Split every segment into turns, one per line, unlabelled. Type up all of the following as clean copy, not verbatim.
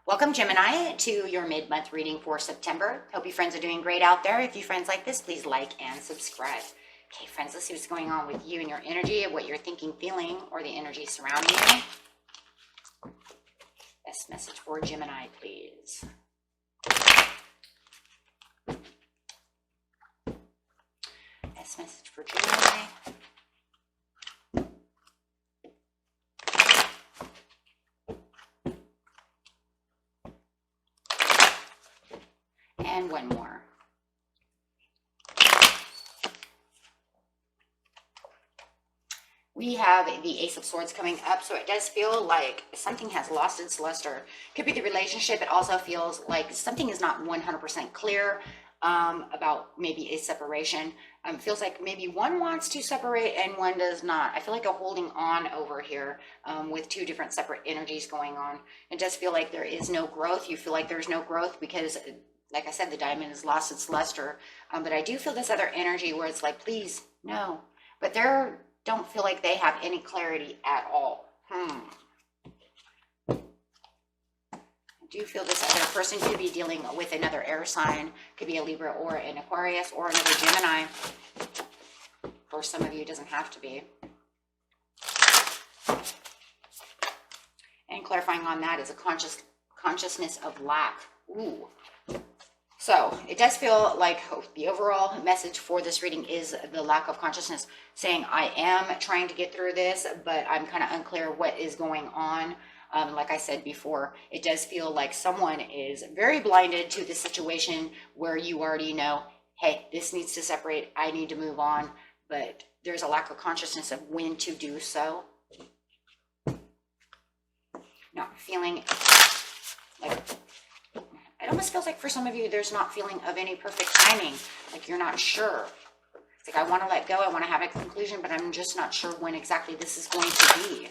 Welcome, Gemini, to your mid-month reading for September. Hope you friends are doing great out there. If you friends like this, please like and subscribe. Okay, friends, let's see what's going on with you and your energy, what you're thinking, feeling, or the energy surrounding you. Best message for Gemini, please. Best message for Gemini. And one more. We have the Ace of Swords coming up, so it does feel like something has lost its luster. Could be the relationship. It also feels like something is not 100% clear about maybe a separation. It feels like maybe one wants to separate and one does not. I feel like a holding on over here with two different separate energies going on. It does feel like there is no growth. You feel like there's no growth because, like I said, the diamond has lost its luster. But I do feel this other energy where it's like, please, no. But they don't feel like they have any clarity at all. I do feel this other person could be dealing with another air sign. Could be a Libra or an Aquarius or another Gemini. For some of you, it doesn't have to be. And clarifying on that is a consciousness of lack. Ooh. So it does feel like the overall message for this reading is the lack of consciousness, saying I am trying to get through this, but I'm kind of unclear what is going on. Like I said before, it does feel like someone is very blinded to the situation where you already know, hey, this needs to separate. I need to move on, but there's a lack of consciousness of when to do so. Not feeling like... It almost feels like for some of you, there's not feeling of any perfect timing. Like you're not sure. It's like, I want to let go. I want to have a conclusion, but I'm just not sure when exactly this is going to be.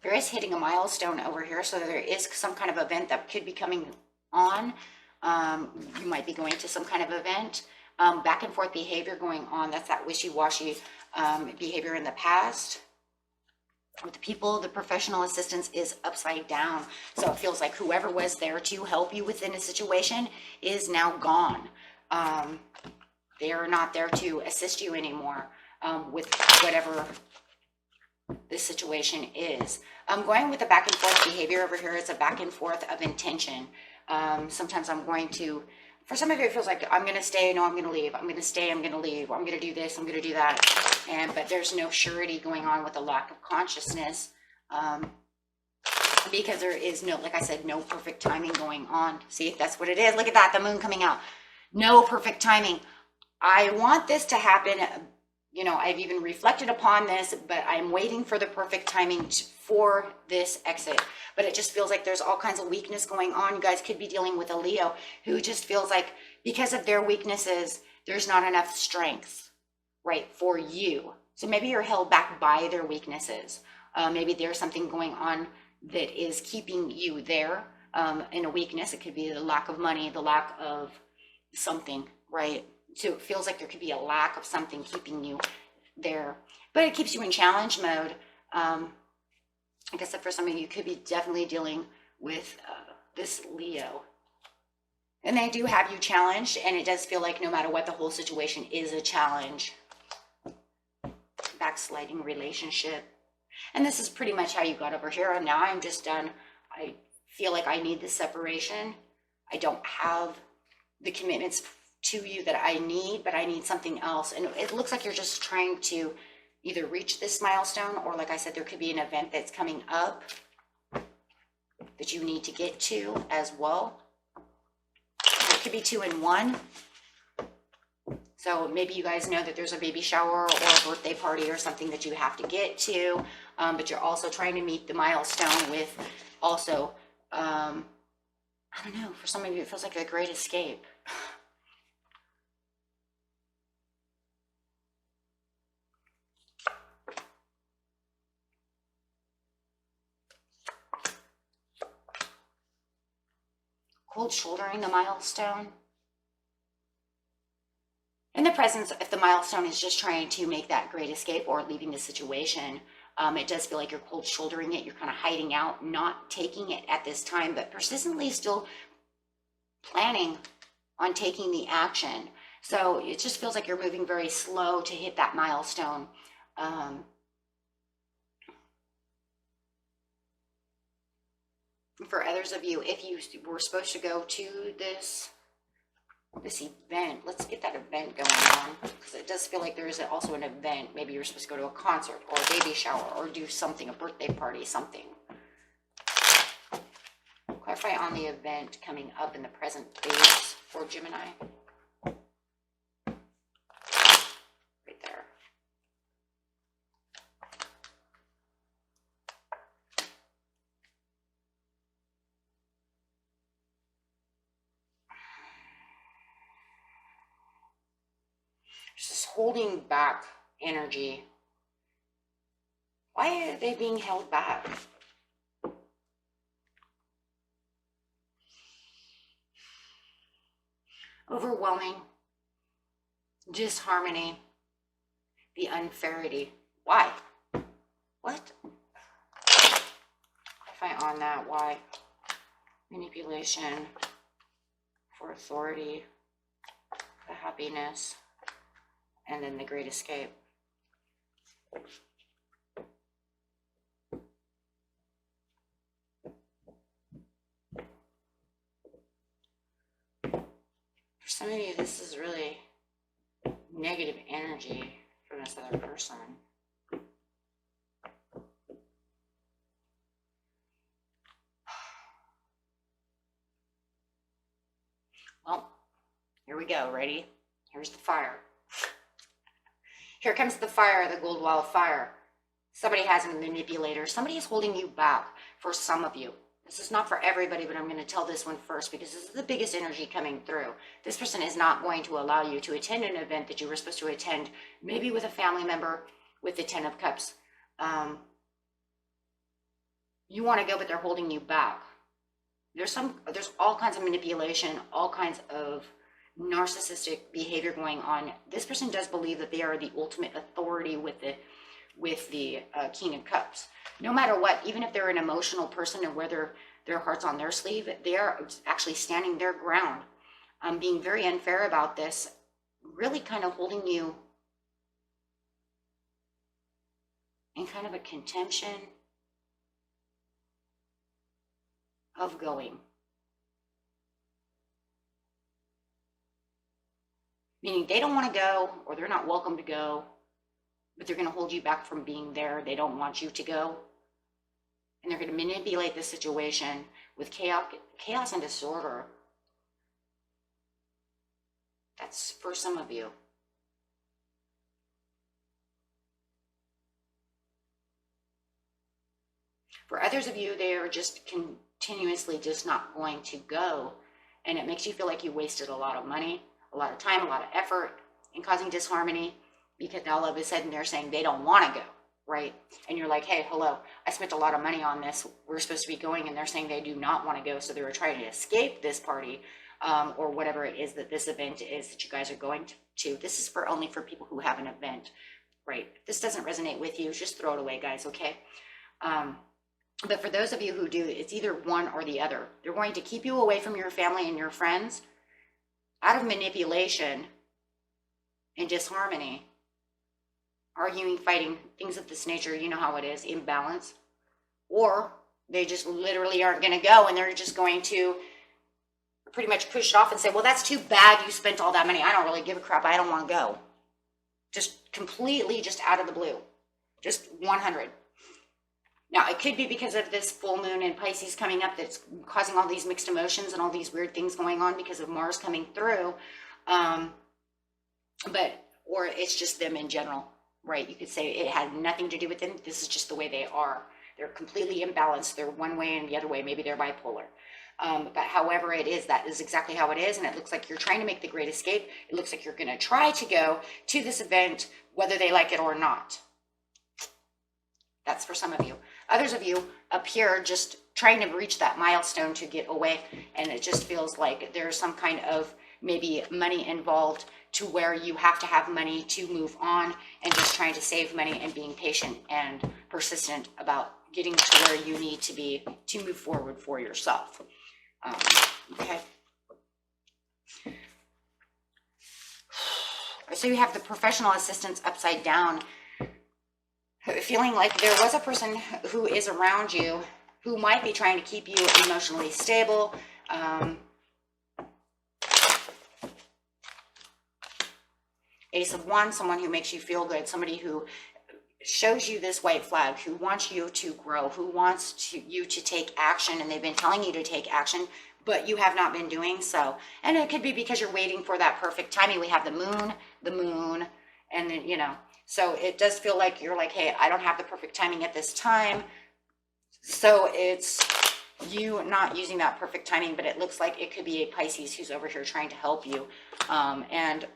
There is hitting a milestone over here. So there is some kind of event that could be coming on. You might be going to some kind of event. Back and forth behavior going on. That's that wishy-washy behavior in the past. With the people, the professional assistance is upside down. So it feels like whoever was there to help you within a situation is now gone. They are not there to assist you anymore with whatever this situation is. I'm going with the back and forth behavior over here. It's a back and forth of intention. Sometimes I'm going to, for some of you, it feels like I'm going to stay. No, I'm going to leave. I'm going to stay. I'm going to leave. I'm going to do this. I'm going to do that. But there's no surety going on with a lack of consciousness because there is no, like I said, no perfect timing going on. See, that's what it is. Look at that. The moon coming out. No perfect timing. I want this to happen. You know, I've even reflected upon this, but I'm waiting for the perfect timing for this exit. But it just feels like there's all kinds of weakness going on. You guys could be dealing with a Leo who just feels like because of their weaknesses, there's not enough strength, right, for you. So maybe you're held back by their weaknesses. Maybe there's something going on that is keeping you there in a weakness. It could be the lack of money, the lack of something, right? So it feels like there could be a lack of something keeping you there, but it keeps you in challenge mode. Like I said, for some of you, you could be definitely dealing with this Leo. And they do have you challenged, and it does feel like no matter what, the whole situation is a challenge. Backsliding relationship. And this is pretty much how you got over here. And now I'm just done. I feel like I need the separation. I don't have the commitments to you that I need, but I need something else. And it looks like you're just trying to either reach this milestone, or like I said, there could be an event that's coming up that you need to get to as well. It could be 2 in 1. So maybe you guys know that there's a baby shower or a birthday party or something that you have to get to, but you're also trying to meet the milestone with also, I don't know, for some of you, it feels like a great escape. Cold shouldering the milestone. In the presence, if the milestone is just trying to make that great escape or leaving the situation, It does feel like you're cold shouldering it. You're kind of hiding out, not taking it at this time, but persistently still planning on taking the action. So it just feels like you're moving very slow to hit that milestone. For others of you, if you were supposed to go to this event, let's get that event going on, because it does feel like there is also an event. Maybe you're supposed to go to a concert or a baby shower or do something, a birthday party, something. Clarify on the event coming up in the present days for Gemini. Right there. Just holding back energy. Why are they being held back? Overwhelming, disharmony, the unfairity. Why? What? Clarify on that. Why? Manipulation for authority, the happiness, and then the great escape. For some of you, this is really negative energy from this other person. Well, here we go. Ready? Here's the fire. Here comes the fire, the gold wall of fire. Somebody has a manipulator. Somebody is holding you back for some of you. This is not for everybody, but I'm going to tell this one first because this is the biggest energy coming through. This person is not going to allow you to attend an event that you were supposed to attend, maybe with a family member with the 10 of Cups. You want to go, but they're holding you back. There's all kinds of manipulation, all kinds of narcissistic behavior going on. This person does believe that they are the ultimate authority with the King of Cups. No matter what, even if they're an emotional person or whether their heart's on their sleeve, they are actually standing their ground, being very unfair about this, really kind of holding you in kind of a contention of going. Meaning they don't want to go, or they're not welcome to go, but they're going to hold you back from being there. They don't want you to go. And they're going to manipulate the situation with chaos and disorder. That's for some of you. For others of you, they are just continuously just not going to go. And it makes you feel like you wasted a lot of money, a lot of time, a lot of effort, and causing disharmony, because all of a sudden they're saying they don't want to go, right? And you're like, hey, hello, I spent a lot of money on this. We're supposed to be going, and they're saying they do not want to go. So they were trying to escape this party or whatever it is that this event is that you guys are going to. This is only for people who have an event, right? If this doesn't resonate with you, just throw it away, guys, okay? But for those of you who do, it's either one or the other. They're going to keep you away from your family and your friends out of manipulation and disharmony, arguing, fighting, things of this nature. You know how it is, imbalance. Or they just literally aren't going to go, and they're just going to pretty much push it off and say, well, that's too bad you spent all that money. I don't really give a crap. I don't want to go. Just completely just out of the blue. Just 100. Now, it could be because of this full moon in Pisces coming up that's causing all these mixed emotions and all these weird things going on because of Mars coming through. Or it's just them in general, right? You could say it had nothing to do with them. This is just the way they are. They're completely imbalanced. They're one way and the other way. Maybe they're bipolar. But however it is, that is exactly how it is. And it looks like you're trying to make the great escape. It looks like you're going to try to go to this event, whether they like it or not. That's for some of you. Others of you up here just trying to reach that milestone to get away. And it just feels like there's some kind of maybe money involved to where you have to have money to move on, and just trying to save money and being patient and persistent about getting to where you need to be to move forward for yourself. Okay. So you have the professional assistance upside down, feeling like there was a person who is around you who might be trying to keep you emotionally stable. Ace of Wands, someone who makes you feel good, somebody who shows you this white flag, who wants you to grow, who wants you to take action, and they've been telling you to take action, but you have not been doing so. And it could be because you're waiting for that perfect timing. We have the moon, and then, you know, so it does feel like you're like, hey, I don't have the perfect timing at this time. So it's you not using that perfect timing, but it looks like it could be a Pisces who's over here trying to help you. And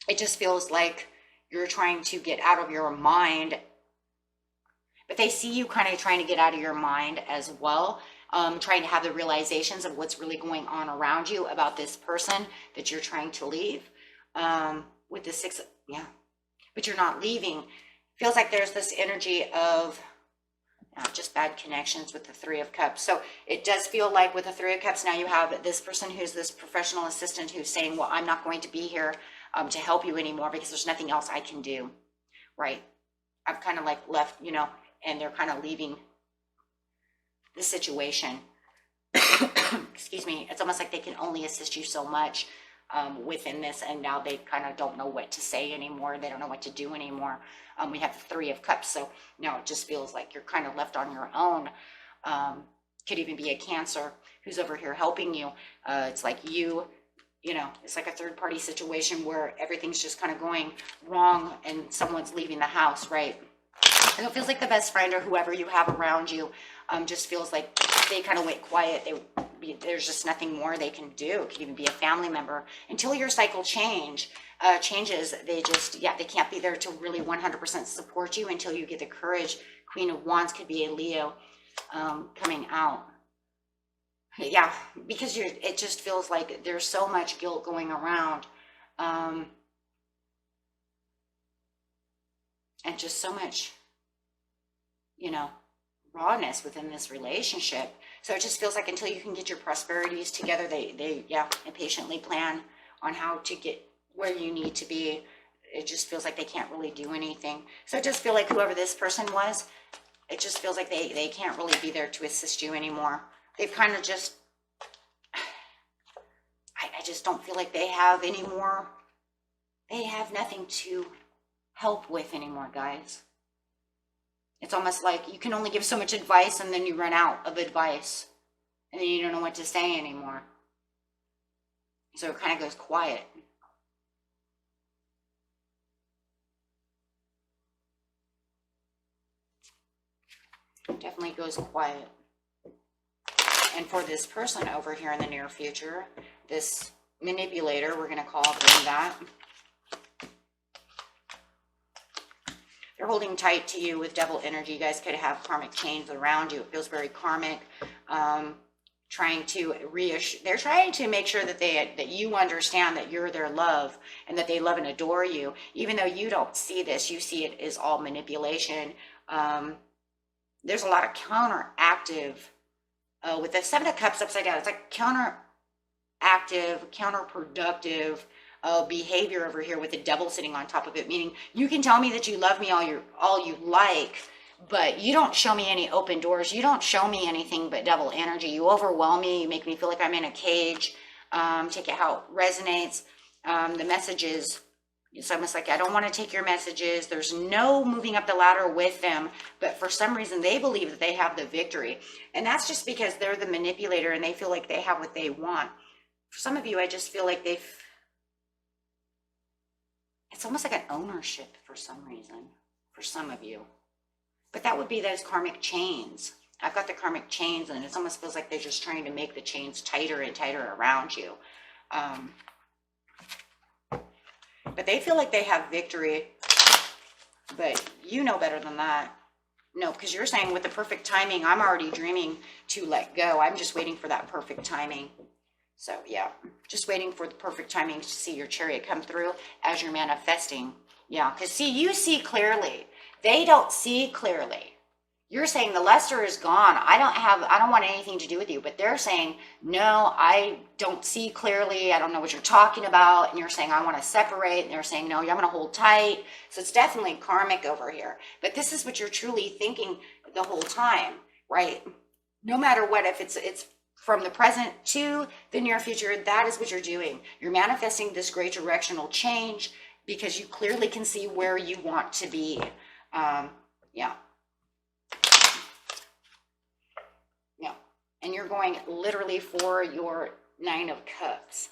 it just feels like you're trying to get out of your mind, but they see you kind of trying to get out of your mind as well, trying to have the realizations of what's really going on around you about this person that you're trying to leave. With the six, yeah, but you're not leaving. Feels like there's this energy of just bad connections with the Three of Cups. So it does feel like with the Three of Cups, now you have this person who's this professional assistant who's saying, well, I'm not going to be here to help you anymore because there's nothing else I can do, right? I've kind of like left, you know, and they're kind of leaving the situation. Excuse me. It's almost like they can only assist you so much within this, and now they kind of don't know what to say anymore. They don't know what to do anymore. We have the Three of Cups, so now it just feels like you're kind of left on your own. Could even be a Cancer who's over here helping you. It's like you know, it's like a third party situation where everything's just kind of going wrong and someone's leaving the house, right? And it feels like the best friend or whoever you have around you just feels like they kind of went quiet. There's just nothing more they can do. It could even be a family member. Until your cycle changes, they just, they can't be there to really 100% support you until you get the courage. Queen of Wands could be a Leo coming out. Yeah, because it just feels like there's so much guilt going around. And just so much, you know, rawness within this relationship. So it just feels like until you can get your prosperities together, they impatiently plan on how to get where you need to be. It just feels like they can't really do anything. So it just feels like whoever this person was, it just feels like they can't really be there to assist you anymore. They've kind of just, I just don't feel like they have any more, they have nothing to help with anymore, guys. It's almost like you can only give so much advice and then you run out of advice and then you don't know what to say anymore. So it kind of goes quiet. Definitely goes quiet. And for this person over here in the near future, this manipulator, we're going to call them that. They're holding tight to you with devil energy. You guys could have karmic chains around you. It feels very karmic. Trying to reassure, they're trying to make sure that that you understand that you're their love and that they love and adore you. Even though you don't see this, you see it as all manipulation. There's a lot of counteractive with the Seven of Cups upside down. It's like counteractive, counterproductive behavior over here with the devil sitting on top of it, meaning you can tell me that you love me all you like, but you don't show me any open doors. You don't show me anything but devil energy. You overwhelm me. You make me feel like I'm in a cage. Take it how it resonates. The messages, it's almost like I don't want to take your messages. There's no moving up the ladder with them, but for some reason they believe that they have the victory, and that's just because they're the manipulator and they feel like they have what they want. For some of you, I just feel like it's almost like an ownership for some reason, for some of you. But that would be those karmic chains. I've got the karmic chains, and it almost feels like they're just trying to make the chains tighter and tighter around you. But they feel like they have victory, but you know better than that. No, because you're saying with the perfect timing, I'm already dreaming to let go. I'm just waiting for that perfect timing. So yeah, just waiting for the perfect timing to see your chariot come through as you're manifesting. Yeah, because see, you see clearly. They don't see clearly. You're saying the luster is gone. I don't want anything to do with you. But they're saying, no, I don't see clearly. I don't know what you're talking about. And you're saying, I want to separate. And they're saying, no, I'm going to hold tight. So it's definitely karmic over here. But this is what you're truly thinking the whole time, right? No matter what, if it's from the present to the near future, that is what you're doing. You're manifesting this great directional change because you clearly can see where you want to be. Yeah. Yeah. And you're going literally for your 9 of Cups.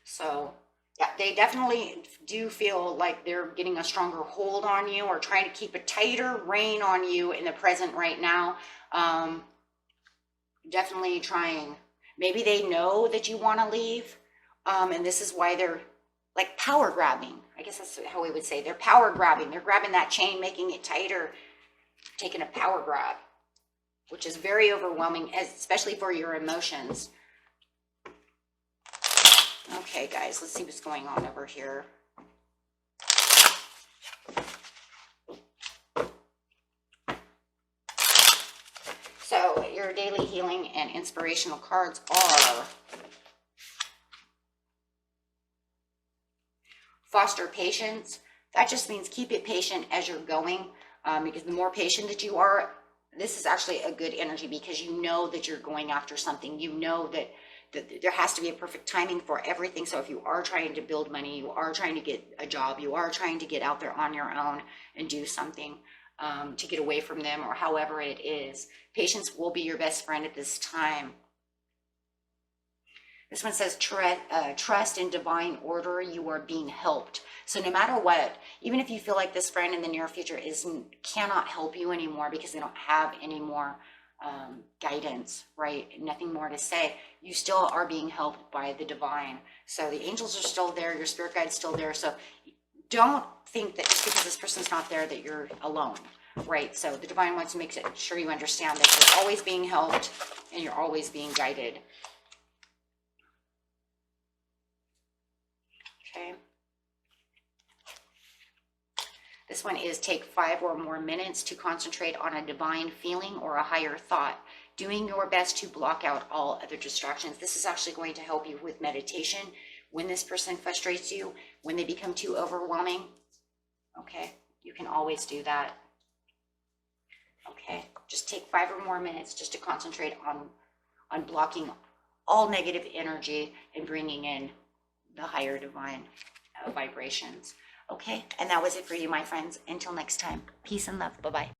So, yeah, they definitely do feel like they're getting a stronger hold on you or trying to keep a tighter rein on you in the present right now. Definitely trying. Maybe they know that you want to leave, and this is why they're like power grabbing. I guess that's how we would say. They're power grabbing. They're grabbing that chain, making it tighter, taking a power grab, which is very overwhelming, especially for your emotions. Okay, guys, let's see what's going on over here. So your daily healing and inspirational cards are foster patience. That just means keep it patient as you're going, because the more patient that you are, this is actually a good energy because you know that you're going after something. You know that there has to be a perfect timing for everything. So if you are trying to build money, you are trying to get a job, you are trying to get out there on your own and do something to get away from them or however it is, patience will be your best friend at this time. This one says, trust in divine order, you are being helped. So no matter what, even if you feel like this friend in the near future cannot help you anymore because they don't have any more guidance, right? Nothing more to say. You still are being helped by the divine. So the angels are still there. Your spirit guide's still there. So don't think that just because this person's not there that you're alone, right? So the divine wants to make sure you understand that you're always being helped and you're always being guided. Okay. This one is take 5 or more minutes to concentrate on a divine feeling or a higher thought, doing your best to block out all other distractions. This is actually going to help you with meditation when this person frustrates you, when they become too overwhelming. Okay, you can always do that. Okay, just take 5 or more minutes just to concentrate on blocking all negative energy and bringing in the higher divine vibrations. Okay, and that was it for you, my friends. Until next time, peace and love. Bye-bye.